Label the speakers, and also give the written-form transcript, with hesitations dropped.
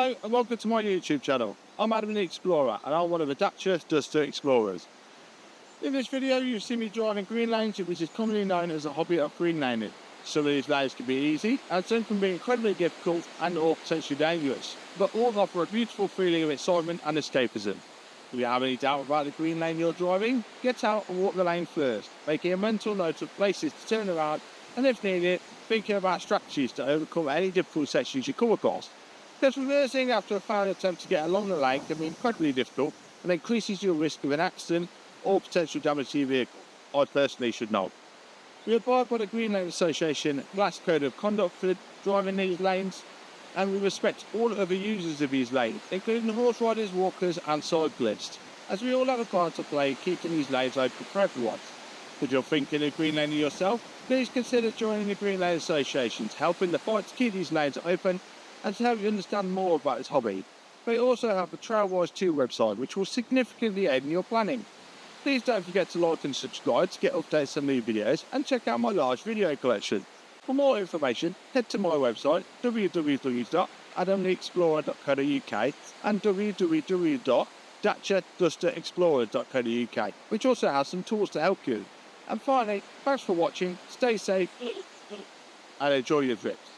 Speaker 1: Hello and welcome to my YouTube channel. I'm Adam the Explorer and I'm one of the Dacia Duster Explorers. In this video you'll see me driving green lanes, which is commonly known as a hobby of green laning. Some of these lanes can be easy and some can be incredibly difficult and or potentially dangerous, but all offer a beautiful feeling of excitement and escapism. If you have any doubt about the green lane you're driving, get out and walk the lane first, making a mental note of places to turn around and if needed, thinking about strategies to overcome any difficult sections you come across. Because reversing after a failed attempt to get along the lane can be incredibly difficult and increases your risk of an accident or potential damage to your vehicle. I personally should know. We abide by the Green Lane Association Glass Code of Conduct for driving these lanes, and we respect all other users of these lanes, including horse riders, walkers and cyclists, as we all have a part to play keeping these lanes open for everyone. If you're thinking of green laning yourself, please consider joining the Green Lane Association to help in the fight to keep these lanes open and to help you understand more about this hobby. We also have the Trailwise 2 website, which will significantly aid in your planning. Please don't forget to like and subscribe to get updates on new videos and check out my large video collection. For more information, head to my website www.adamtheexplorer.co.uk and www.daciadusterexplorer.co.uk, which also has some tools to help you. And finally, thanks for watching, stay safe and enjoy your trips.